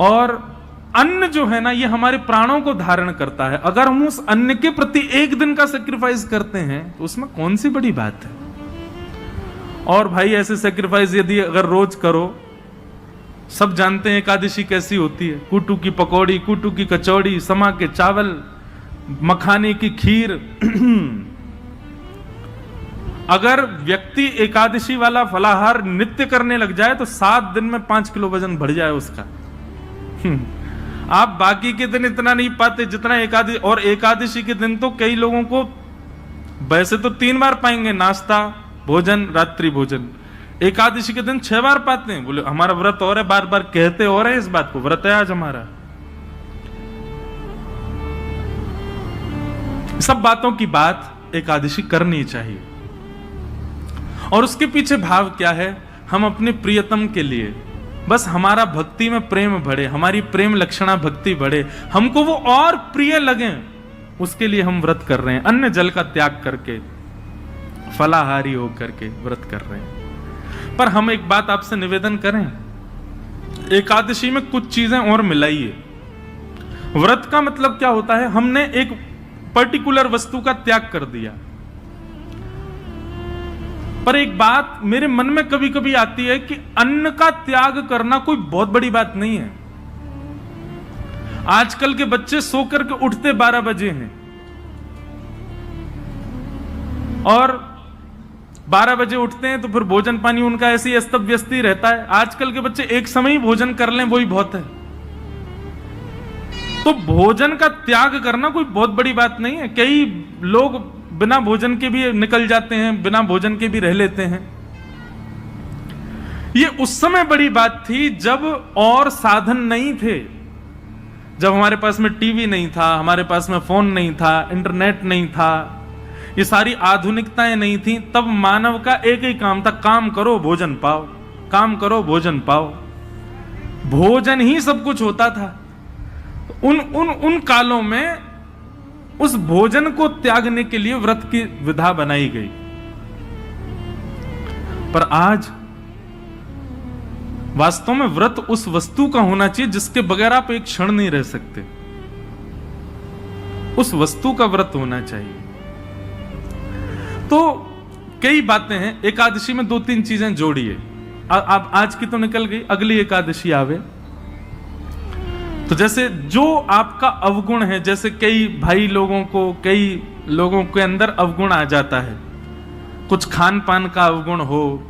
और अन्न जो है ना, ये हमारे प्राणों को धारण करता है। अगर हम उस अन्न के प्रति एक दिन का सेक्रीफाइस करते हैं तो उसमें कौन सी बड़ी बात है। और भाई ऐसे सेक्रीफाइस यदि अगर रोज करो, सब जानते हैं एकादशी कैसी होती है। कुटू की पकौड़ी, कुटू की कचौड़ी, समा के चावल, मखाने की खीर। अगर व्यक्ति एकादशी वाला फलाहार नित्य करने लग जाए तो 7 दिन में 5 किलो वजन बढ़ जाए उसका। आप बाकी के दिन इतना नहीं पाते जितना एकादशी। और एकादशी के दिन तो कई लोगों को वैसे तो 3 बार पाएंगे, नाश्ता, भोजन, रात्रि भोजन। एकादशी के दिन 6 बार पाते हैं। बोले हमारा व्रत और है, बार बार कहते और है इस बात को, व्रत है आज हमारा। सब बातों की बात एकादशी करनी चाहिए। और उसके पीछे भाव क्या है? हम अपने प्रियतम के लिए, बस हमारा भक्ति में प्रेम बढ़े, हमारी प्रेम लक्षणा भक्ति बढ़े, हमको वो और प्रिय लगे, उसके लिए हम व्रत कर रहे हैं। अन्न जल का त्याग करके, फलाहारी होकर के व्रत कर रहे हैं। पर हम एक बात आपसे निवेदन करें, एकादशी में कुछ चीजें और मिलाइए। व्रत का मतलब क्या होता है? हमने एक पर्टिकुलर वस्तु का त्याग कर दिया। पर एक बात मेरे मन में कभी कभी आती है कि अन्न का त्याग करना कोई बहुत बड़ी बात नहीं है। आजकल के बच्चे सो करके उठते 12 बजे हैं और 12 बजे उठते हैं तो फिर भोजन पानी उनका ऐसे ही अस्त व्यस्त ही रहता है। आजकल के बच्चे एक समय ही भोजन कर लें वही बहुत है। तो भोजन का त्याग करना कोई बहुत बड़ी बात नहीं है। कई लोग बिना भोजन के भी निकल जाते हैं, बिना भोजन के भी रह लेते हैं। ये उस समय बड़ी बात थी जब और साधन नहीं थे, जब हमारे पास में टीवी नहीं था, हमारे पास में फोन नहीं था, इंटरनेट नहीं था, ये सारी आधुनिकताएं नहीं थी। तब मानव का एक ही काम था, काम करो भोजन पाओ, काम करो भोजन पाओ। भोजन ही सब कुछ होता था। उन कालों में उस भोजन को त्यागने के लिए व्रत की विधा बनाई गई। पर आज वास्तव में व्रत उस वस्तु का होना चाहिए जिसके बगैर आप एक क्षण नहीं रह सकते। उस वस्तु का व्रत होना चाहिए। तो कई बातें हैं। एकादशी में 2-3 चीजें जोड़िए। अब आज की तो निकल गई, अगली एकादशी आवे तो जैसे जो आपका अवगुण है, जैसे कई लोगों के अंदर अवगुण आ जाता है। कुछ खान पान का अवगुण हो,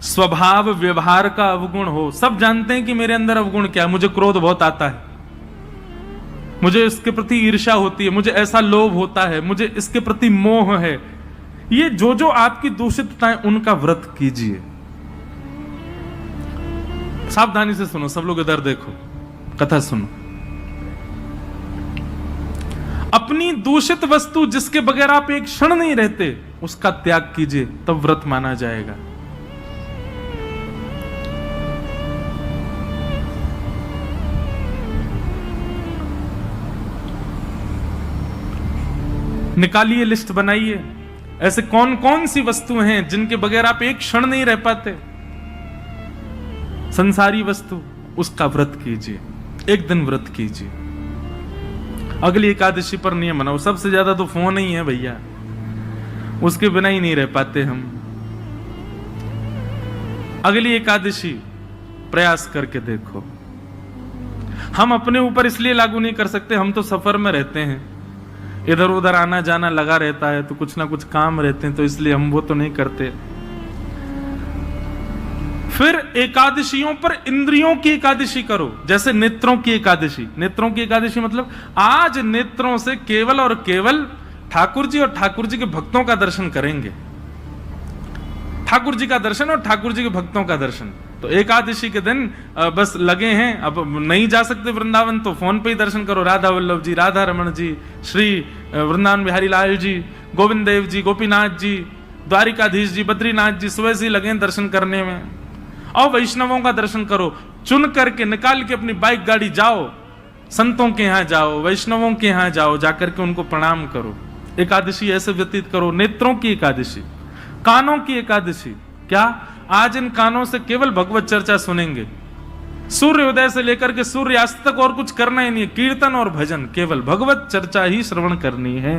स्वभाव व्यवहार का अवगुण हो। सब जानते हैं कि मेरे अंदर अवगुण क्या है। मुझे क्रोध बहुत आता है, मुझे इसके प्रति ईर्ष्या होती है, मुझे ऐसा लोभ होता है, मुझे इसके प्रति मोह है। ये जो आपकी दूषितताएं, उनका व्रत कीजिए। सावधानी से सुनो, सब लोग इधर देखो, कथा सुनो। अपनी दूषित वस्तु जिसके बगैर आप एक क्षण नहीं रहते, उसका त्याग कीजिए, तब व्रत माना जाएगा। निकालिए, लिस्ट बनाइए, ऐसे कौन कौन सी वस्तुएं हैं जिनके बगैर आप एक क्षण नहीं रह पाते। संसारी वस्तु, उसका व्रत कीजिए, एक दिन व्रत कीजिए। अगली एकादशी पर नियम बनाओ। सबसे ज्यादा तो फोन ही है भैया, उसके बिना ही नहीं रह पाते हम। अगली एकादशी प्रयास करके देखो। हम अपने ऊपर इसलिए लागू नहीं कर सकते, हम तो सफर में रहते हैं, इधर उधर आना जाना लगा रहता है, तो कुछ ना कुछ काम रहते हैं, तो इसलिए हम वो तो नहीं करते। फिर एकादशियों पर इंद्रियों की एकादशी करो, जैसे नेत्रों की एकादशी। नेत्रों की एकादशी मतलब आज नेत्रों से केवल और केवल ठाकुर जी और ठाकुर जी के भक्तों का दर्शन करेंगे। ठाकुर जी का दर्शन और ठाकुर जी के भक्तों का दर्शन। तो एकादशी के दिन बस लगे हैं, अब नहीं जा सकते वृंदावन तो फोन पे ही दर्शन करो। राधा वल्लभ जी, राधा रमण जी, श्री वृंदावन बिहारी लाल जी, गोविंद देव जी, गोपीनाथ जी, द्वारिकाधीश जी, बद्रीनाथ जी, सुबह से लगे दर्शन करने में। और वैष्णवों का दर्शन करो, चुन करके निकाल के अपनी बाइक गाड़ी जाओ, संतों के यहां जाओ, वैष्णवों के यहां जाओ, जाकर के उनको प्रणाम करो। एकादशी ऐसे व्यतीत करो। नेत्रों की एकादशी, कानों की एकादशी। क्या आज इन कानों से केवल भगवत चर्चा सुनेंगे, सूर्योदय से लेकर के सूर्यास्त तक और कुछ करना ही नहीं है, कीर्तन और भजन, केवल भगवत चर्चा ही श्रवण करनी है।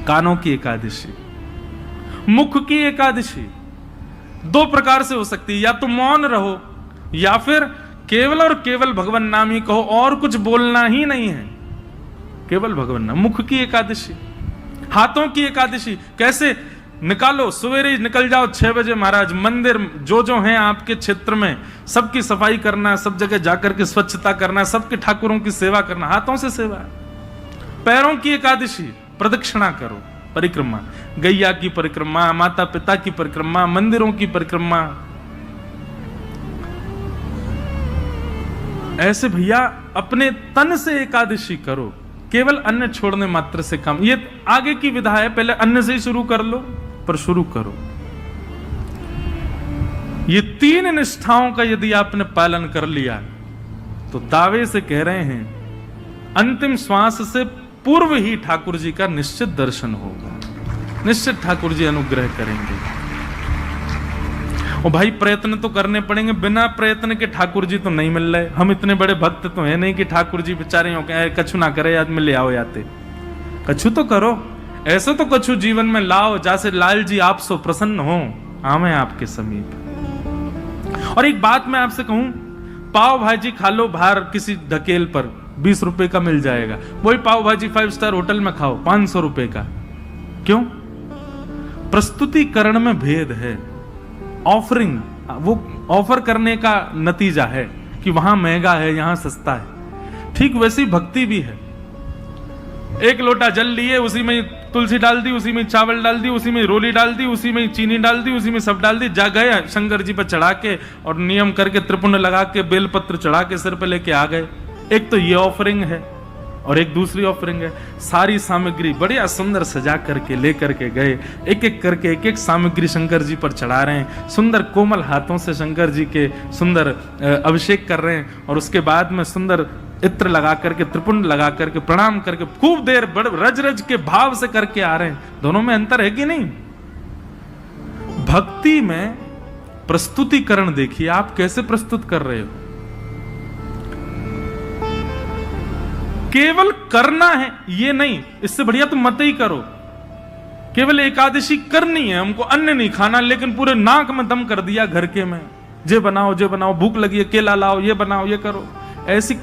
कानों की एकादशी, मुख की एकादशी दो प्रकार से हो सकती है, या तो मौन रहो या फिर केवल और केवल भगवान नाम ही कहो, और कुछ बोलना ही नहीं है, केवल भगवान नाम। मुख की एकादशी, हाथों की एकादशी कैसे निकालो, सवेरे निकल जाओ 6 बजे महाराज, मंदिर जो हैं आपके क्षेत्र में सबकी सफाई करना, सब जगह जाकर के स्वच्छता करना, सबके ठाकुरों की सेवा करना, हाथों से सेवा। पैरों की एकादशी, प्रदक्षिणा करो, परिक्रमा, गैया की परिक्रमा, माता पिता की परिक्रमा, मंदिरों की परिक्रमा। ऐसे भैया अपने तन से एकादशी करो, केवल अन्न छोड़ने मात्र से काम। ये आगे की विधा है, पहले अन्न से ही शुरू कर लो, पर शुरू करो। ये 3 निष्ठाओं का यदि आपने पालन कर लिया तो दावे से कह रहे हैं अंतिम श्वास से पूर्व ही ठाकुर जी का निश्चित दर्शन होगा, निश्चित ठाकुर जी अनुग्रह करेंगे। और भाई प्रयत्न तो करने पड़ेंगे, बिना प्रयत्न के ठाकुर जी तो नहीं मिल रहे। हम इतने बड़े भक्त तो है नहीं कि ठाकुर जी बेचारे हो कहे कछु ना करे आज में ले आओ याते, कछु तो करो, ऐसा तो कछु जीवन में लाओ जैसे लाल जी आप सो प्रसन्न हो, आवे आपके समीप। और एक बात मैं आपसे कहूं, पाव भाजी खा लो बाहर किसी ढकेल पर, 20 रुपए का मिल जाएगा, वही पाव भाजी 5 स्टार होटल में खाओ 500 रुपए का। क्यों? प्रस्तुतिकरण में भेद है। ऑफरिंग, वो ऑफर करने का नतीजा है कि वहां महंगा है यहां सस्ता है। ठीक वैसी भक्ति भी है। एक लोटा जल लिए, उसी में तुलसी डाल दी, उसी में चावल डाल दी, उसी में रोली डाल दी, उसी में चीनी डाल दी, उसी में सब डाल दी, जा गए शंकर जी पर चढ़ा के और नियम करके त्रिपुंड लगा के बेलपत्र चढ़ा के सिर पे लेके आ गए। एक तो ये ऑफरिंग है और एक दूसरी ऑफरिंग है, सारी सामग्री बढ़िया सुंदर सजा करके लेकर के गए, एक एक करके एक एक सामग्री शंकर जी पर चढ़ा रहे हैं, सुंदर कोमल हाथों से शंकर जी के सुंदर अभिषेक कर रहे हैं, और उसके बाद में सुंदर इत्र लगा करके त्रिपुंड लगा करके प्रणाम करके खूब देर रज रज के भाव से करके आ रहे हैं। दोनों में अंतर है कि नहीं? भक्ति में प्रस्तुतिकरण देखिए, आप कैसे प्रस्तुत कर रहे हो। केवल करना है ये नहीं, इससे बढ़िया तुम मत ही करो। केवल एकादशी करनी है, हमको अन्न नहीं खाना, लेकिन पूरे नाक में दम कर दिया घर के में, जे बनाओ, भूख लगी है केला लाओ, ये बनाओ ये करो। ऐसी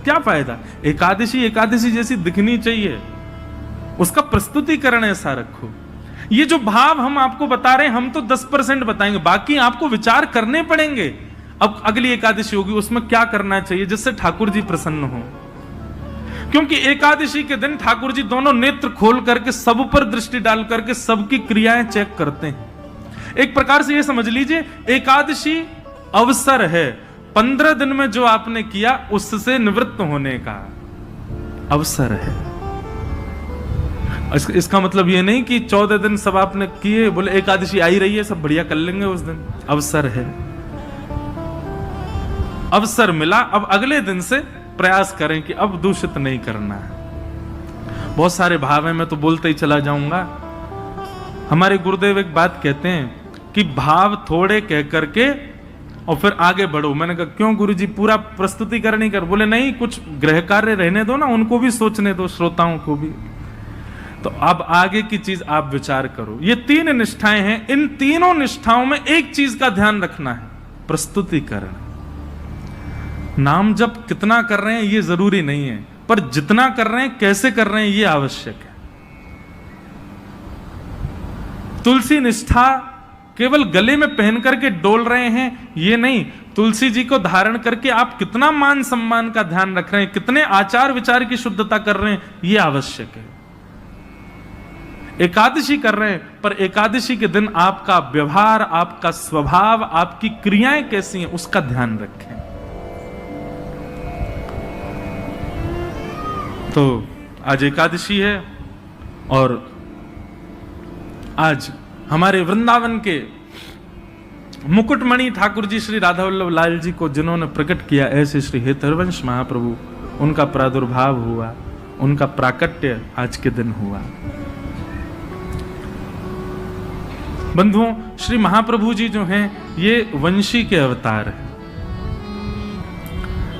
क्या फायदा? एकादशी एकादशी जैसी दिखनी चाहिए, उसका प्रस्तुतिकरण ऐसा रखो। ये जो भाव हम आपको बता रहे हैं, हम तो 10% बताएंगे, बाकी आपको विचार करने पड़ेंगे। अब अगली एकादशी होगी, उसमें क्या करना चाहिए जिससे ठाकुर जी प्रसन्न हो। क्योंकि एकादशी के दिन ठाकुर जी दोनों नेत्र खोल करके सब पर दृष्टि डाल करके सबकी क्रियाएं चेक करते हैं। एक प्रकार से ये समझ लीजिए, एकादशी अवसर है, 15 दिन में जो आपने किया उससे निवृत्त होने का अवसर है। इसका मतलब ये नहीं कि 14 दिन सब आपने किए, बोले एकादशी आई रही है सब बढ़िया कर लेंगे उस दिन। अवसर है, अवसर मिला, अब अगले दिन से प्रयास करें कि अब दूषित नहीं करना है। बहुत सारे भाव हैं, मैं तो बोलते ही चला जाऊंगा। हमारे गुरुदेव एक बात कहते हैं कि भाव थोड़े कह करके और फिर आगे बढ़ो। मैंने कहा क्यों गुरुजी, पूरा प्रस्तुतिकरण ही कर? बोले नहीं, कुछ गृह कार्य रहने दो ना, उनको भी सोचने दो, श्रोताओं को भी। तो अब आगे की चीज आप विचार करो। ये 3 निष्ठाएं हैं, इन तीनों निष्ठाओं में एक चीज का ध्यान रखना है, प्रस्तुतिकरण। नाम जप कितना कर रहे हैं ये जरूरी नहीं है, पर जितना कर रहे हैं कैसे कर रहे हैं ये आवश्यक है। तुलसी निष्ठा केवल गले में पहन करके डोल रहे हैं ये नहीं, तुलसी जी को धारण करके आप कितना मान सम्मान का ध्यान रख रहे हैं, कितने आचार विचार की शुद्धता कर रहे हैं ये आवश्यक है। एकादशी कर रहे हैं, पर एकादशी के दिन आपका व्यवहार, आपका स्वभाव, आपकी क्रियाएं कैसी हैं उसका ध्यान रखें। तो आज एकादशी है और आज हमारे वृंदावन के मुकुटमणि ठाकुर जी श्री राधा वल्लभ लाल जी को जिन्होंने प्रकट किया, ऐसे श्री हेतरवंश महाप्रभु, उनका प्रादुर्भाव हुआ, उनका प्राकट्य आज के दिन हुआ। बंधुओं, श्री महाप्रभु जी जो हैं ये वंशी के अवतार हैं।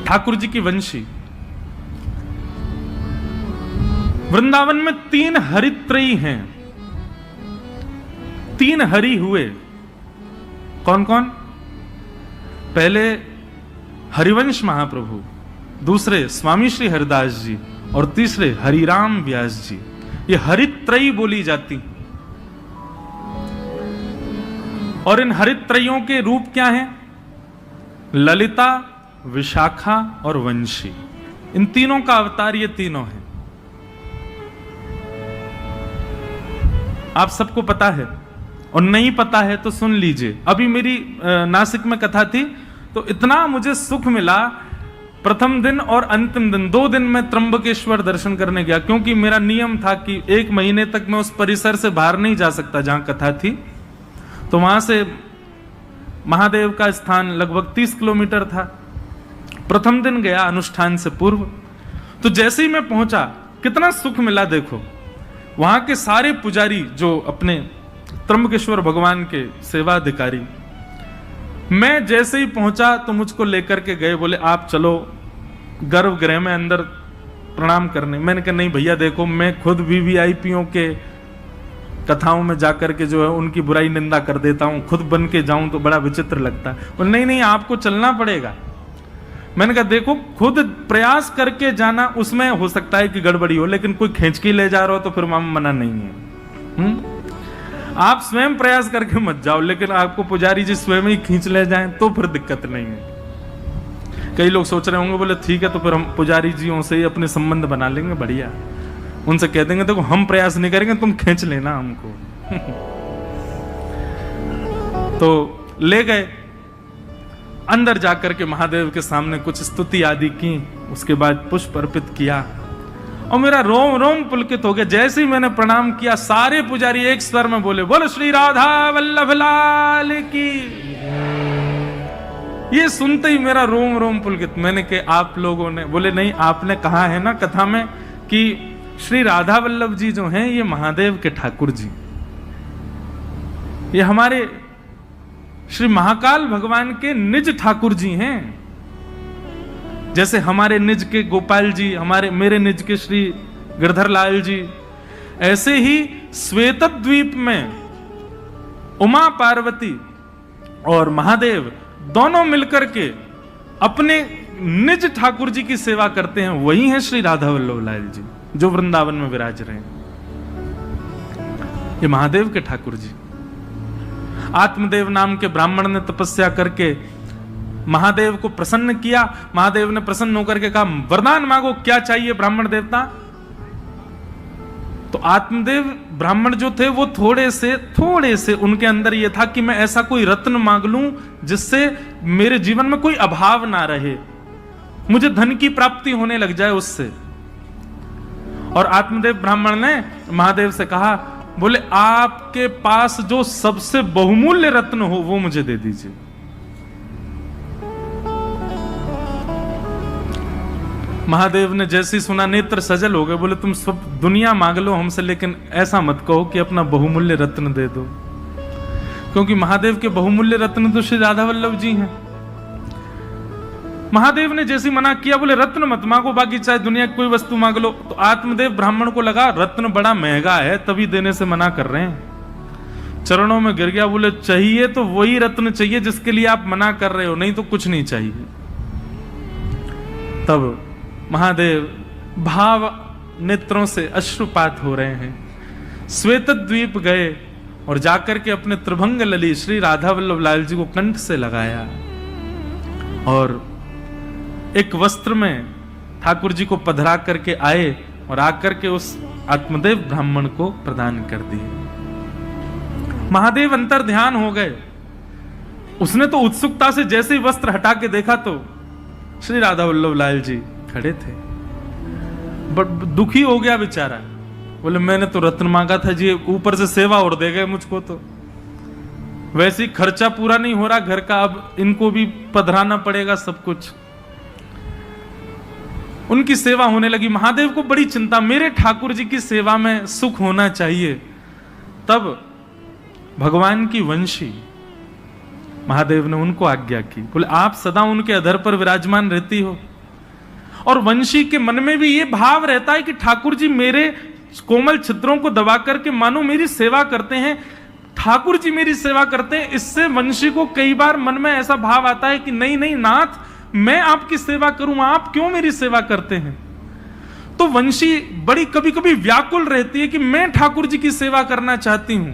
ठाकुर जी की वंशी। वृंदावन में 3 हरित्रयी हैं, 3 हरि हुए। कौन कौन? पहले हरिवंश महाप्रभु, दूसरे स्वामी श्री हरिदास जी और तीसरे हरिराम व्यास जी। ये हरित्रयी बोली जाती। और इन हरित्रयों के रूप क्या हैं? ललिता, विशाखा और वंशी। इन तीनों का अवतार ये तीनों हैं। आप सबको पता है, और नहीं पता है तो सुन लीजिए। अभी मेरी नासिक में कथा थी तो इतना मुझे सुख मिला। प्रथम दिन और अंतिम दिन 2 दिन मैं त्र्यंबकेश्वर दर्शन करने गया, क्योंकि मेरा नियम था कि 1 महीने तक मैं उस परिसर से बाहर नहीं जा सकता जहां कथा थी। तो वहां से महादेव का स्थान लगभग 30 किलोमीटर था। प्रथम दिन गया अनुष्ठान से पूर्व, तो जैसे ही मैं पहुंचा कितना सुख मिला। देखो, वहां के सारे पुजारी जो अपने त्र्यंबकेश्वर भगवान के सेवाधिकारी, मैं जैसे ही पहुंचा तो मुझको लेकर के गए, बोले आप चलो गर्भगृह में अंदर प्रणाम करने। मैंने कहा नहीं भैया, देखो मैं खुद वीवीआईपीओ के कथाओं में जाकर के जो है उनकी बुराई निंदा कर देता हूं, खुद बन के जाऊं तो बड़ा विचित्र लगता है। बोले नहीं नहीं, आपको चलना पड़ेगा। मैंने कहा देखो, खुद प्रयास करके जाना, उसमें हो सकता है कि गड़बड़ी हो, लेकिन कोई खींच के ले जा रहा हो तो फिर मना नहीं है। आप स्वयं प्रयास करके मत जाओ, लेकिन आपको पुजारी जी स्वयं ही खींच ले जाएं तो फिर दिक्कत नहीं है। कई लोग सोच रहे होंगे, बोले ठीक है तो फिर हम पुजारी जियों से ही अपने संबंध बना लेंगे, बढ़िया। उनसे कह देंगे देखो हम प्रयास नहीं करेंगे, तुम खींच लेना हमको। तो ले गए अंदर जाकर के महादेव के सामने कुछ स्तुति आदि की, उसके बाद पुष्प अर्पित किया और मेरा रोम रोम पुलकित हो गया। जैसे ही मैंने प्रणाम किया, सारे पुजारी एक स्वर में बोले बोलो श्री राधा वल्लभ लाल की। ये सुनते ही मेरा रोम रोम पुलकित। मैंने कहा आप लोगों ने? बोले नहीं, आपने कहा है ना कथा में कि श्री राधा वल्लभ जी जो हैं ये महादेव के ठाकुर जी, ये हमारे श्री महाकाल भगवान के निज ठाकुर जी हैं। जैसे हमारे निज के गोपाल जी, मेरे निज के श्री गिरधर लाल जी, ऐसे ही श्वेत द्वीप में उमा पार्वती और महादेव दोनों मिलकर के अपने निज ठाकुर जी की सेवा करते हैं। वही है श्री राधा वल्लभ लाल जी जो वृंदावन में विराज रहे हैं। ये महादेव के ठाकुर जी। आत्मदेव नाम के ब्राह्मण ने तपस्या करके महादेव को प्रसन्न किया। महादेव ने प्रसन्न होकर के कहा वरदान मांगो, क्या चाहिए ब्राह्मण देवता? तो आत्मदेव ब्राह्मण जो थे वो थोड़े से उनके अंदर ये था कि मैं ऐसा कोई रत्न मांग लूं जिससे मेरे जीवन में कोई अभाव ना रहे, मुझे धन की प्राप्ति होने लग जाए उससे। और आत्मदेव ब्राह्मण ने महादेव से कहा, बोले आपके पास जो सबसे बहुमूल्य रत्न हो वो मुझे दे दीजिए। महादेव ने जैसे ही सुना नेत्र सजल हो गए। बोले तुम सब दुनिया मांग लो हमसे, लेकिन ऐसा मत कहो कि अपना बहुमूल्य रत्न दे दो, क्योंकि महादेव के बहुमूल्य रत्न तो श्री राधा वल्लभ जी हैं। महादेव ने जैसे मना किया, बोले रत्न मत मांगो, बाकी चाहे दुनिया की कोई वस्तु मांग लो। तो आत्मदेव ब्राह्मण को लगा रत्न बड़ा महंगा है, तभी देने से मना कर रहे हैं। चरणों में गिर गया, बोले चाहिए तो वही रत्न चाहिए जिसके लिए आप मना कर रहे हो, नहीं तो कुछ नहीं चाहिए। तब महादेव भाव नेत्रों से अश्रुपात हो रहे हैं, श्वेत द्वीप गए और जाकर के अपने त्रिभंग लली श्री राधा वल्लभ लाल जी को कंठ से लगाया और एक वस्त्र में ठाकुर जी को पधरा करके आए और आकर के उस आत्मदेव ब्राह्मण को प्रदान कर दिए। महादेव अंतर ध्यान हो गए। उसने तो उत्सुकता से जैसे ही वस्त्र हटा के देखा तो श्री राधा वल्लभ लाल जी खड़े थे। बट दुखी हो गया बेचारा। बोले मैंने तो रत्न मांगा था जी, ऊपर से सेवा और दे गए मुझको, तो वैसे ही खर्चा पूरा नहीं हो रहा घर का, अब इनको भी पधराना पड़ेगा सब कुछ। उनकी सेवा होने लगी। महादेव को बड़ी चिंता, मेरे ठाकुर जी की सेवा में सुख होना चाहिए। तब भगवान की वंशी महादेव ने उनको आज्ञा की, बोले आप सदा उनके अधर पर विराजमान रहती हो, और वंशी के मन में भी ये भाव रहता है कि ठाकुर जी मेरे कोमल छिद्रों को दबा करके मानो मेरी सेवा करते हैं, ठाकुर जी मेरी सेवा करते हैं। इससे वंशी को कई बार मन में ऐसा भाव आता है कि नहीं नहीं नाथ, मैं आपकी सेवा करूं, आप क्यों मेरी सेवा करते हैं। तो वंशी बड़ी कभी कभी व्याकुल रहती है कि मैं ठाकुर जी की सेवा करना चाहती हूं,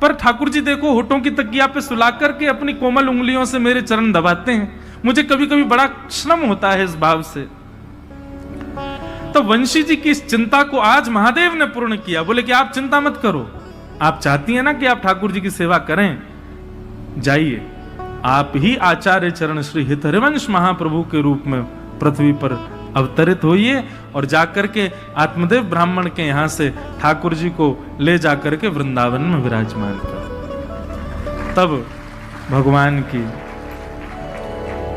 पर ठाकुर जी देखो होठों की तकिया पे सुला करके अपनी कोमल उंगलियों से मेरे चरण दबाते हैं। मुझे कभी कभी बड़ा श्रम होता है इस भाव से। तो वंशी जी की इस चिंता को आज महादेव ने पूर्ण किया। बोले कि आप चिंता मत करो, आप चाहती हैं ना कि आप ठाकुर जी की सेवा करें, जाइए आप ही आचार्य चरण श्री हित हरिवंश महाप्रभु के रूप में पृथ्वी पर अवतरित होइए और जाकर के आत्मदेव ब्राह्मण के यहां से ठाकुर जी को ले जाकर के वृंदावन में विराजमान कर। तब भगवान की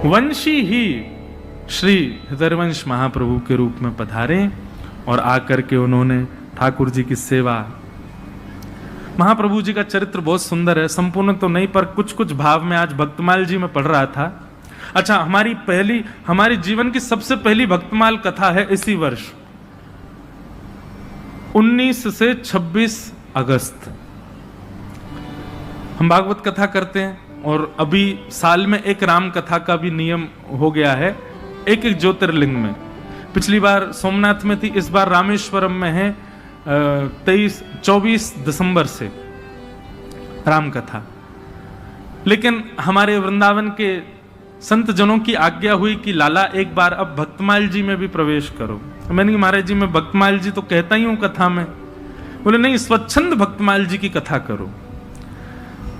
वंशी ही श्री हरिवंश महाप्रभु के रूप में पधारे और आकर के उन्होंने ठाकुर जी की सेवा। महाप्रभु जी का चरित्र बहुत सुंदर है, संपूर्ण तो नहीं पर कुछ कुछ भाव में आज भक्तमाल जी में पढ़ रहा था। अच्छा, हमारी जीवन की सबसे पहली भक्तमाल कथा है इसी वर्ष 19 से 26 अगस्त हम भागवत कथा करते हैं। और अभी साल में एक राम कथा का भी नियम हो गया है, एक एक ज्योतिर्लिंग में। पिछली बार सोमनाथ में थी, इस बार रामेश्वरम में है 24 दिसंबर से राम कथा। लेकिन हमारे वृंदावन के संत जनों की आज्ञा हुई कि लाला एक बार अब भक्तमाल जी में भी प्रवेश करो। मैंने कहा महाराज जी मैं भक्तमाल जी तो कहता ही हूं कथा में। बोले नहीं, स्वच्छंद भक्तमाल जी की कथा करो।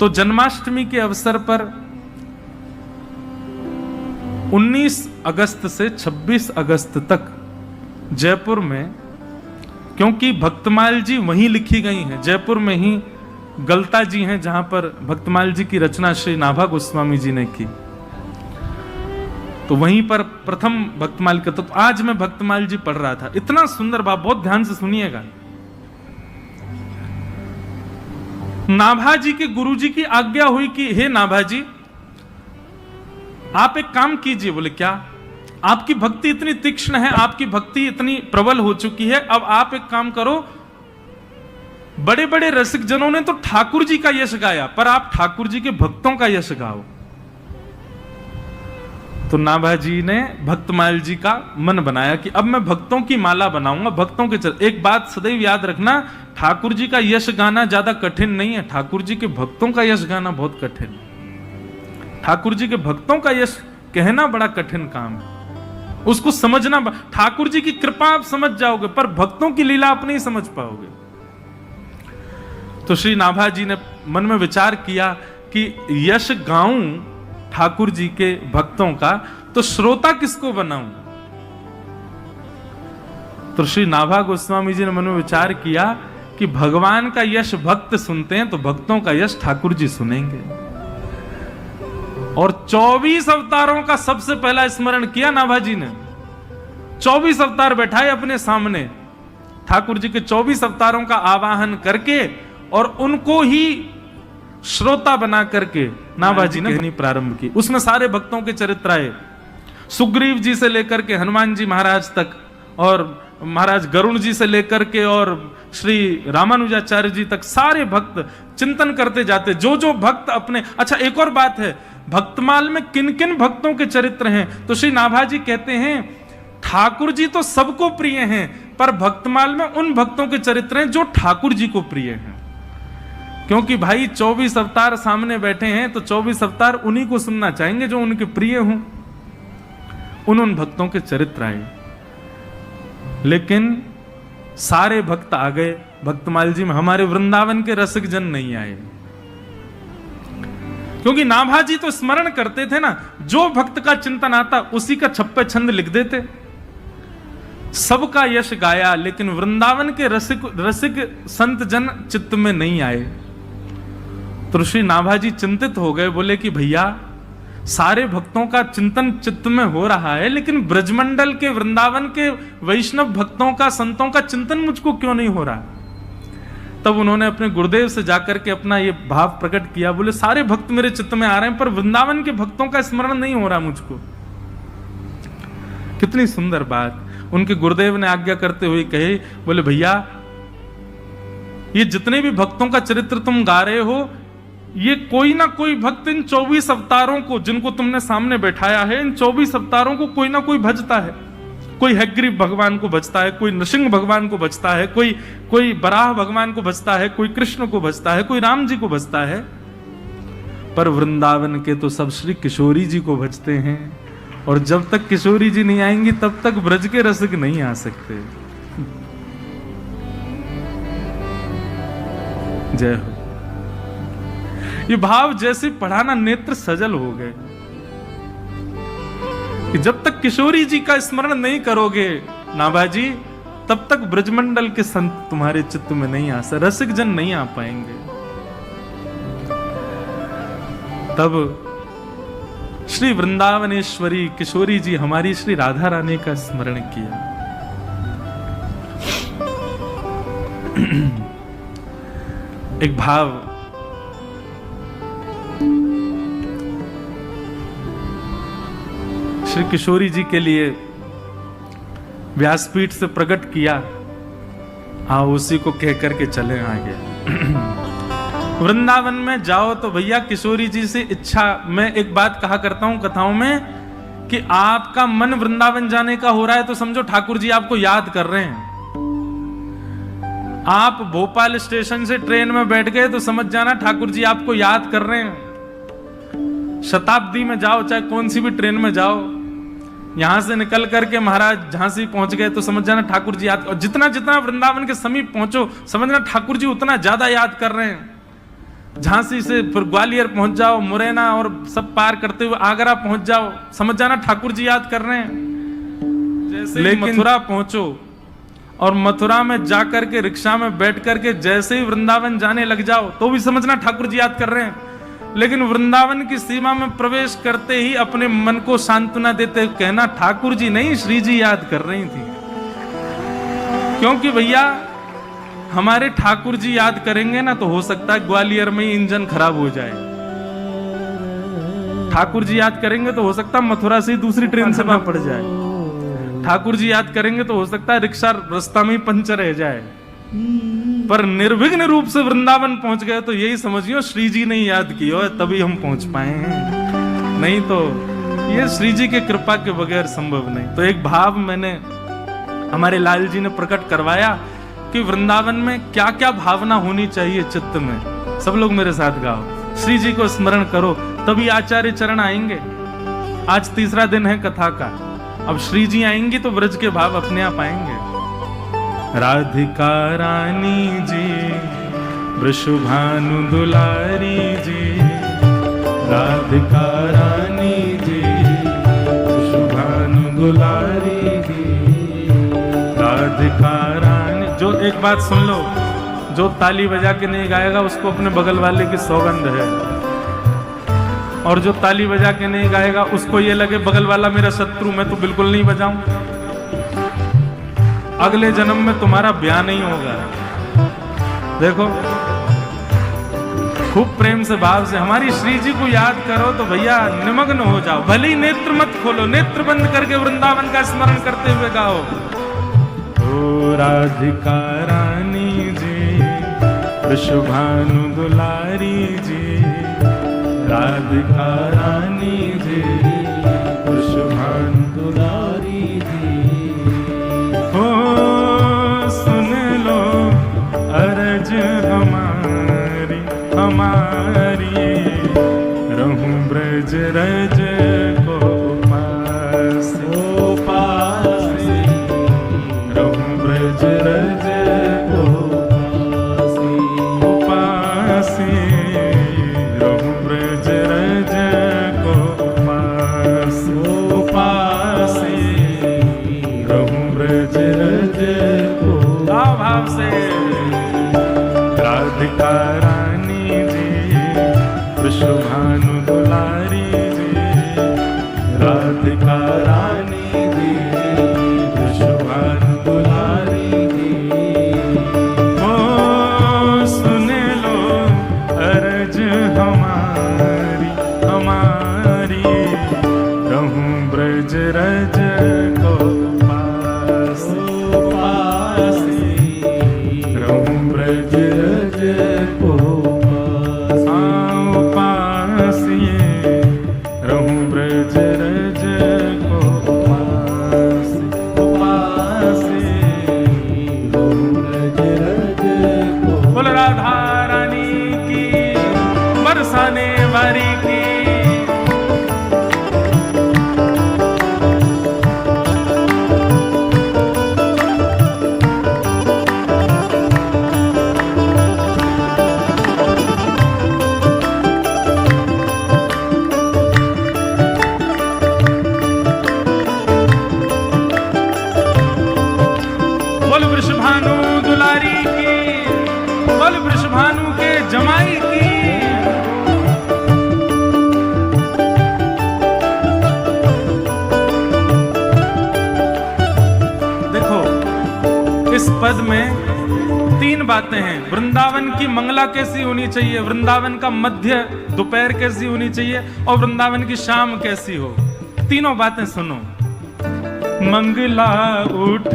तो जन्माष्टमी के अवसर पर 19 अगस्त से 26 अगस्त तक जयपुर में, क्योंकि भक्तमाल जी वहीं लिखी गई हैं, जयपुर में ही गलता जी हैं जहां पर भक्तमाल जी की रचना श्री नाभा गोस्वामी जी ने की, तो वहीं पर प्रथम भक्तमाल का। तो आज मैं भक्तमाल जी पढ़ रहा था, इतना सुंदर भाव, बहुत ध्यान से सुनिएगा। नाभा जी के गुरु जी की आज्ञा हुई कि हे नाभा जी आप एक काम कीजिए। बोले क्या? आपकी भक्ति इतनी तीक्ष्ण है, आपकी भक्ति इतनी प्रबल हो चुकी है, अब आप एक काम करो, बड़े बड़े रसिक जनों ने तो ठाकुर जी का यश गाया, पर आप ठाकुर जी के भक्तों का यश गाओ। तो नाभा जी ने भक्तमाल जी का मन बनाया कि अब मैं भक्तों की माला बनाऊंगा, भक्तों के चल। एक बात सदैव याद रखना, ठाकुर जी का यश गाना ज्यादा कठिन नहीं है, ठाकुर जी के भक्तों का यश गाना बहुत कठिन है। ठाकुर जी के भक्तों का यश कहना बड़ा कठिन काम है, उसको समझना। ठाकुर जी की कृपा आप समझ जाओगे, पर भक्तों की लीला आप नहीं समझ पाओगे। तो श्री नाभा जी ने मन में विचार किया कि यश गाऊं ठाकुर जी के भक्तों का, तो श्रोता किसको बनाऊं। तो श्री नाभा गोस्वामी जी ने मन में विचार किया कि भगवान का यश भक्त सुनते हैं, तो भक्तों का यश ठाकुर जी सुनेंगे। और 24 अवतारों का सबसे पहला स्मरण किया नाभा जी ने। 24 अवतार बैठाए अपने सामने, ठाकुर जी के 24 अवतारों का आवाहन करके और उनको ही श्रोता बना करके नाभा जी ने कहनी प्रारंभ की। उसमें सारे भक्तों के चरित्र आए, सुग्रीव जी से लेकर के हनुमान जी महाराज तक, और महाराज गरुण जी से लेकर के और श्री रामानुजाचार्य जी तक, सारे भक्त चिंतन करते जाते, जो जो भक्त अपने। अच्छा, एक और बात है, भक्तमाल में किन किन भक्तों के चरित्र हैं, तो श्री नाभा जी कहते हैं ठाकुर जी तो सबको प्रिय हैं, पर भक्तमाल में उन भक्तों के चरित्र हैं जो ठाकुर जी को प्रिय हैं। क्योंकि भाई 24 अवतार सामने बैठे हैं, तो 24 अवतार उन्हीं को सुनना चाहेंगे जो उनके प्रिय हों। उन भक्तों के चरित्र आए, लेकिन सारे भक्त आ गए भक्तमाल जी में, हमारे वृंदावन के रसिक जन नहीं आए। क्योंकि नाभा जी तो स्मरण करते थे ना, जो भक्त का चिंतन आता उसी का छप्पे छंद लिख देते, सबका यश गाया, लेकिन वृंदावन के रसिक संत जन चित्त में नहीं आए। तो श्री नाभा जी चिंतित हो गए, बोले कि भैया सारे भक्तों का चिंतन चित्त में हो रहा है, लेकिन ब्रजमंडल के वृंदावन के वैष्णव भक्तों का, संतों का चिंतन मुझको क्यों नहीं हो रहा। तब उन्होंने अपने गुरुदेव से जाकर के अपना ये भाव प्रकट किया, बोले सारे भक्त मेरे चित्त में आ रहे हैं, पर वृंदावन के भक्तों का स्मरण नहीं हो रहा मुझको। कितनी सुंदर बात। उनके गुरुदेव ने आज्ञा करते हुए कहे, बोले भैया ये जितने भी भक्तों का चरित्र तुम गा रहे हो, ये कोई ना कोई भक्त इन 24 अवतारों को जिनको तुमने सामने बैठाया है, इन 24 अवतारों को कोई ना कोई भजता है। कोई हयग्रीव भगवान को भजता है, कोई नृसिंह भगवान को भजता है, कोई बराह भगवान को भजता है, कोई कृष्ण को भजता है, कोई राम जी को भजता है। पर वृंदावन के तो सब श्री किशोरी जी को भजते हैं, और जब तक किशोरी जी नहीं आएंगी तब तक ब्रज के रसिक नहीं आ सकते। जय हो। ये भाव जैसे पढ़ा ना, नेत्र सजल हो गए कि जब तक किशोरी जी का स्मरण नहीं करोगे नाभाजी, तब तक ब्रजमंडल के संत तुम्हारे चित्त में नहीं आ सकते, रसिक जन नहीं आ पाएंगे। तब श्री वृंदावनेश्वरी किशोरी जी हमारी श्री राधा रानी का स्मरण किया। एक भाव श्री किशोरी जी के लिए व्यासपीठ से प्रकट किया, आओ उसी को कह करके चले आगे। वृंदावन में जाओ तो भैया किशोरी जी से इच्छा, मैं एक बात कहा करता हूं कथाओं में कि आपका मन वृंदावन जाने का हो रहा है तो समझो ठाकुर जी आपको याद कर रहे हैं। आप भोपाल स्टेशन से ट्रेन में बैठ गए तो समझ जाना ठाकुर जी आपको याद कर रहे हैं। शताब्दी में जाओ, चाहे कौन सी भी ट्रेन में जाओ, यहां से निकल करके महाराज झांसी पहुंच गए तो समझ जाना ठाकुर जी याद, और जितना जितना वृंदावन के समीप पहुंचो समझना ठाकुर जी उतना ज्यादा याद कर रहे हैं। झांसी से फिर ग्वालियर पहुंच जाओ, मुरैना और सब पार करते हुए आगरा पहुंच जाओ, समझ जाना ठाकुर जी याद कर रहे हैं। जैसे मथुरा पहुंचो और मथुरा में जाकर के रिक्शा में बैठ करके जैसे ही वृंदावन जाने लग जाओ तो भी समझना ठाकुर जी याद कर रहे हैं। लेकिन वृंदावन की सीमा में प्रवेश करते ही अपने मन को सांत्वना देते कहना ठाकुर जी नहीं, श्री जी याद कर रही थी। क्योंकि भैया हमारे ठाकुर जी याद करेंगे ना तो हो सकता है ग्वालियर में ही इंजन खराब हो जाए। ठाकुर जी याद करेंगे तो हो सकता है मथुरा से दूसरी ट्रेन से ना पड़ जाए। ठाकुर जी याद करेंगे तो हो सकता है रिक्शा रास्ता में ही पंचर रह जाए। पर निर्विघ्न रूप से वृंदावन पहुंच गए तो यही समझियो श्री जी ने याद किया है, तभी हम पहुंच पाए हैं, नहीं तो ये श्री जी के कृपा के बगैर संभव नहीं। तो एक भाव मैंने हमारे लाल जी ने प्रकट करवाया कि वृंदावन में क्या क्या भावना होनी चाहिए चित्त में। सब लोग मेरे साथ गाओ, श्री जी को स्मरण करो तभी आचार्य चरण आएंगे। आज तीसरा दिन है कथा का, अब श्री जी आएंगी तो ब्रज के भाव अपने आप आएंगे। राधिका रानी जी, वृषभानु दुलारी जी, राधिका रानी जी, वृषभानु दुलारी जी, राधिका रानी। जो एक बात सुन लो, जो ताली बजा के नहीं गाएगा उसको अपने बगल वाले की सौगंध है, और जो ताली बजा के नहीं गाएगा उसको ये लगे बगल वाला मेरा शत्रु, मैं तो बिल्कुल नहीं बजाऊं, अगले जन्म में तुम्हारा ब्याह नहीं होगा। देखो खूब प्रेम से भाव से हमारी श्री जी को याद करो तो भैया निमग्न हो जाओ। भले ही नेत्र मत खोलो, नेत्र बंद करके वृंदावन का स्मरण करते हुए गाओ। ओ राधिका रानी जी, वृषभानु दुलारी जी, राधिका रानी जी, वृषभानु दुलारी जी। हो सुन लो अरज हमारी हमारी, रहूं ब्रज रज को पास पास, रहूं ब्रज रज को पास, रहूं ब्रज रज को पास। इस पद में 3 बातें हैं। वृंदावन की मंगला कैसी होनी चाहिए, वृंदावन का मध्य दोपहर कैसी होनी चाहिए और वृंदावन की शाम कैसी हो। तीनों बातें सुनो। मंगला उठ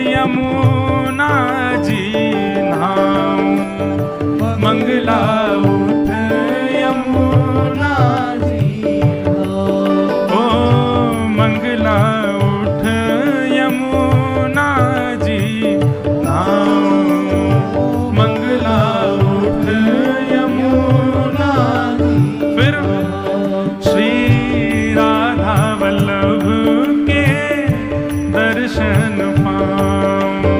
यमुना जी नाम, मंगला उठ यमुना जी ओ मंगला उठ यमुना जी नाम, मंगला उठ यमुना जी। फिर श्री राधा वल्लभ के दर्शन पाऊं,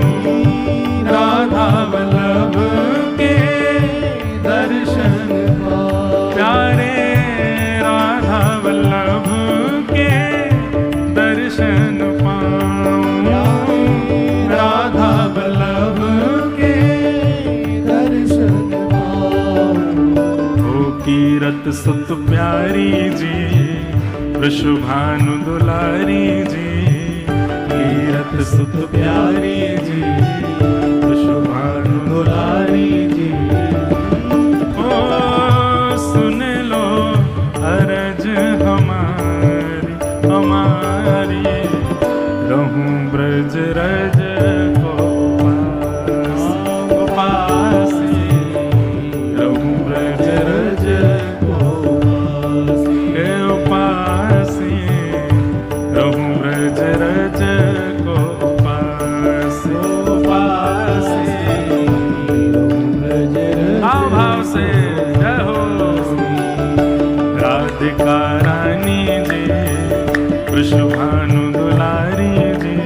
राधा वल्लभ के दर्शन पाऊं, प्यारे राधा वल्लभ के दर्शन पाऊं, राधा वल्लभ के दर्शन पाऊं। ओ कीरत सुत प्यारी जी, वृषभानु दुलारी जी, कीरत सुत प्यारी जी, वृषभानु दुलारी जी। ओ सुन लो अरज हमारी हमारी, रहूं ब्रज रज को पासी, रहूं ब्रज रज को पासी, रहूं ब्रज रज को पासी, भाव भाव से जय हो। राधिका रानी जी, वृषभानु दुलारी जी,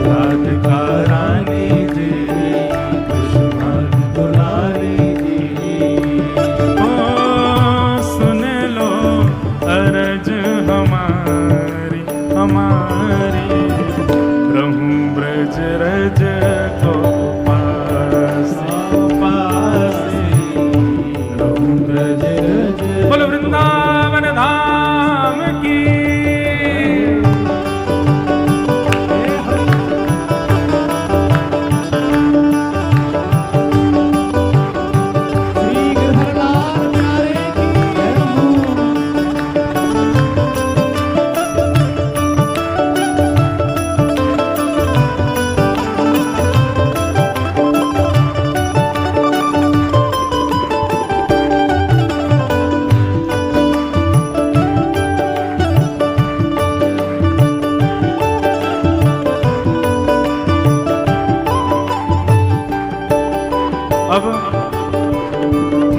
राधिका रानी जी, वृषभानु दुलारी जी। ओ सुन लो अरज हमारी हमारी, रहूं ब्रज रज को बोलो वृंदावन धाम की।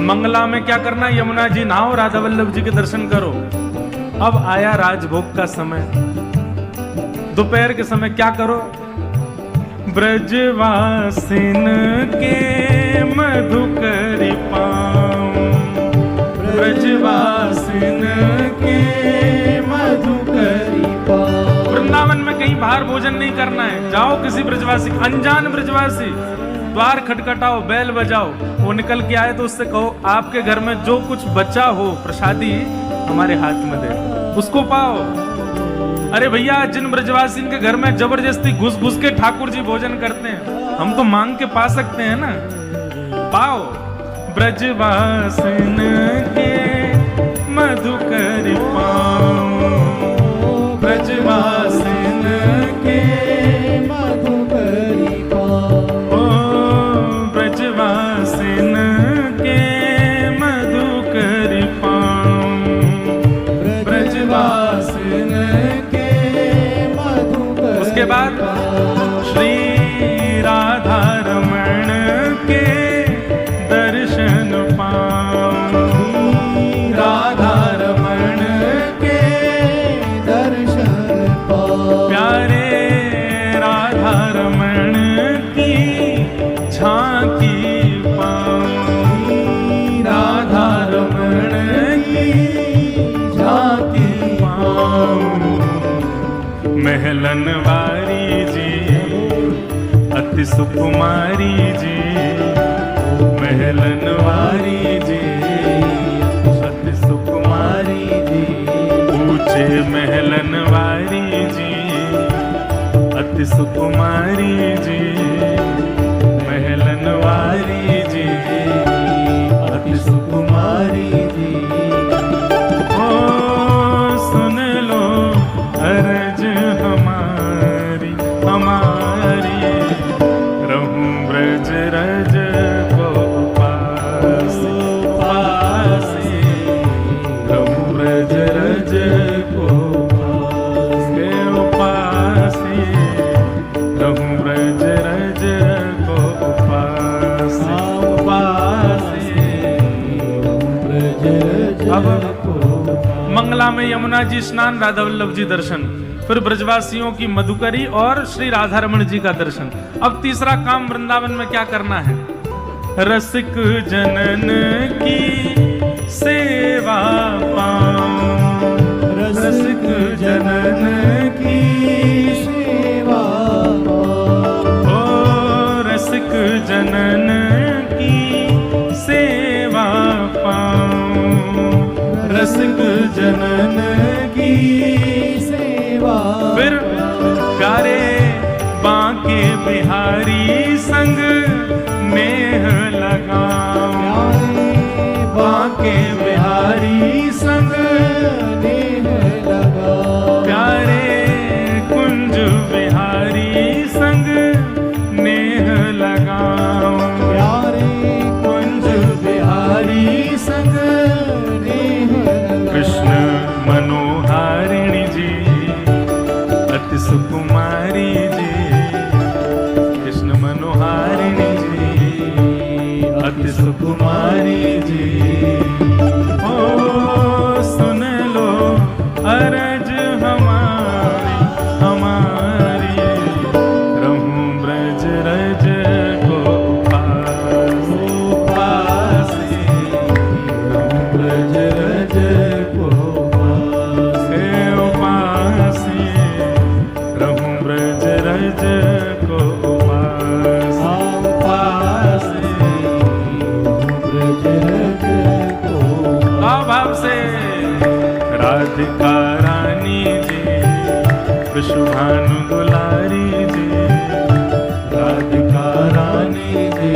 मंगला में क्या करना, यमुना जी नहाओ, राधा वल्लभ जी के दर्शन करो। अब आया राजभोग का समय, दोपहर के समय क्या करो, ब्रजवासिन के मधुकरी पाऊं, ब्रजवासिन के मधुकरी पाऊं। वृंदावन में कहीं बाहर भोजन नहीं करना है, जाओ किसी ब्रजवासी, अनजान ब्रजवासी, द्वार खटखटाओ, बैल बजाओ, वो निकल के आए तो उससे कहो आपके घर में जो कुछ बचा हो प्रसादी हमारे हाथ में दे, उसको पाओ। अरे भैया, जिन ब्रजवासी के घर में जबरदस्ती घुस घुस के ठाकुर जी भोजन करते हैं, हम तो मांग के पा सकते हैं ना, पाओ। ब्रजवासिन के मधुकर पाओ, ब्रजवासिन के मधुकर पाओ, ब्रजवासिन के मधुकर पाओ, ब्रजवासिन के मधुकर। उसके बाद श्री राधा रमण के दर्शन पाओ, राधा रमण के दर्शन पाओ, प्यारे राधा रमण की झांकी पाओ, राधा रमण की झांकी पाओ। महलन वारी जी अति सुकुमारी जी, महलन वारी जी अति सुकुमारी जी, ऊंचे महलन वारी जी अति अति सुकुमारी जी, महलनवारी जी, अति सुकुमारी जी। ओ सुन लो अर्ज हमारी हमारी, रहूं ब्रज रज को पास पासे, रहूं ब्रज रज को के उपासे, रहूं ब्रज रज को उपासे उपासे। ब्रज रज अब को मंगला में यमुना जी स्नान, राधा वल्लभ जी दर्शन, फिर ब्रजवासियों की मधुकरी और श्री राधा रमण जी का दर्शन। अब तीसरा काम वृंदावन में क्या करना है? रसिक जनन की सेवा पाऊं, रसिक जनन की सेवा ओ रसिक जनन की सेवा पाऊं, रसिक जनन की सेवा। फिर प्यारे बांके बिहारी संग नेह लगाऊं, बांके बिहारी संग नेह लगा। प्यारे कुंज बिहारी संग नेह लगाऊं, प्यारे कुंज बिहारी संग नेह लगा। कृष्ण मनोहारिणी जी, अति सुकुमारी जी, कृष्ण मनोहारिणी जी, अति सुकुमारी जी। ओ सुन लो अरज हमारी हमारी, रहूं ब्रज रज को पास पासे, रहूं ब्रज रज को पासे उपासे, रहूं ब्रज रज को उपास उपासे। ब्रज रज को भाव से राधिका रानी जी, विश्वभानु दुलारी जी, राधिका रानी जी,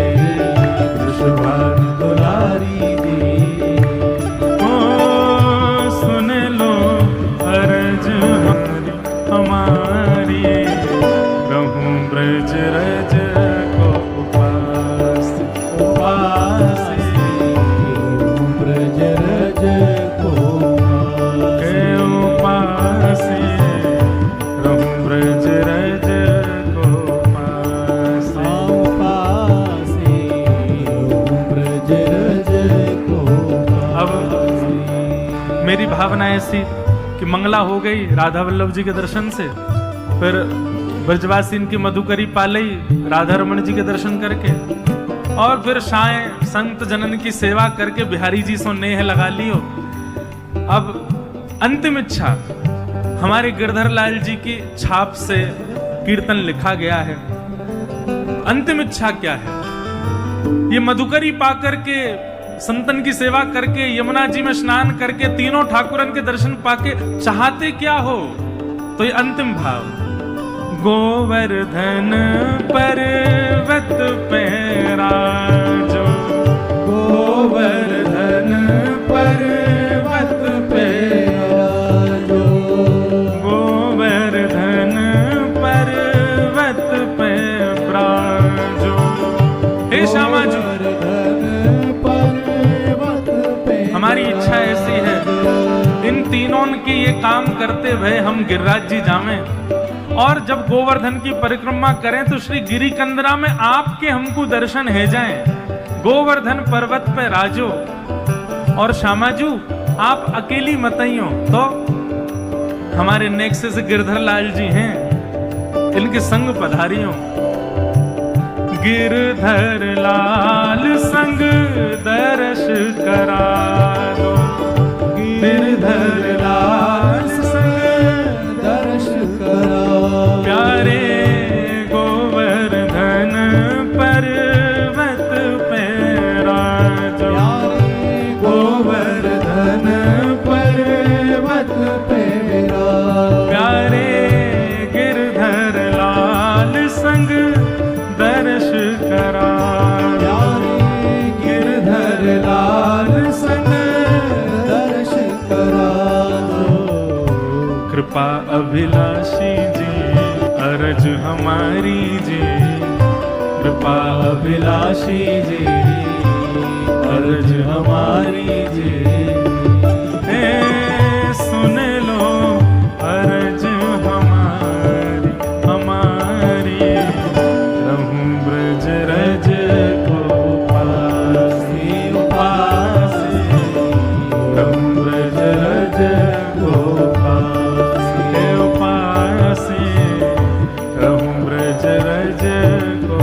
विश्वभानु दुलारी जी। ओ सुन लो अर्ज हमारी, रहूं ब्रज रज को उपास उपासे, ब्रज रज को के उपासे, रहूं ब्रज रज को उपासे। पासे। ब्रज रज को अब मेरी भावना ऐसी कि मंगला हो गई राधा वल्लभ जी के दर्शन से, फिर ब्रजवासी इनकी मधुकरी पालई राधा रमण जी के दर्शन करके, और फिर साय संत जनन की सेवा करके बिहारी जी सो नेह लगा लियो। अब अंतिम इच्छा हमारे गिरधर लाल जी की छाप से कीर्तन लिखा गया है। अंतिम इच्छा क्या है? ये मधुकरी पाकर के, संतन की सेवा करके, यमुना जी में स्नान करके, तीनों ठाकुरन के दर्शन पाके चाहते क्या हो? तो ये अंतिम भाव, गोवर्धन पर्वत पे राजो, गोवर्धन पर्वत पे राजो, गोवर्धन पर्वत पे राजो। हे श्यामा जी, हमारी इच्छा ऐसी है, इन तीनों की ये काम करते हुए हम गिरिराज जी जावें, और जब गोवर्धन की परिक्रमा करें तो श्री गिरी कंदरा में आपके हमको दर्शन है जाएं। गोवर्धन पर्वत पे राजो, और श्यामाजू आप अकेली मतइयो, तो हमारे नेक्स्ट से गिरधर लाल जी हैं, इनके संग पधारियों। गिरधर लाल संग दर्श करा दो, गिरधर लाल संग दर्श करा, प्यारे गोवर्धन पर्वत पे राजो, गोवर्धन पर्वत पे राजो, प्यारे गिरधर लाल कृपा अभिलाषी जी अरज हमारी जी, कृपा अभिलाषी जी अर्ज हमारी जी। हे सुन लो अरज हमारी हमारी, रहूं ब्रज रज को उपासी उपासी रहूं ब्रज रज को हे उपासी, रहूं ब्रज रज को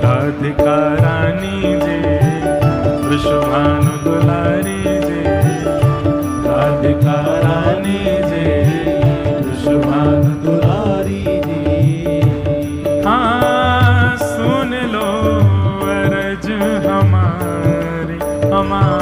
राधिका रानी जी वृषभानु दुलारी जी, राधिका रानी जी वृषभानु दुलारी जी। हाँ सुन लो अरज हमारी हमारी।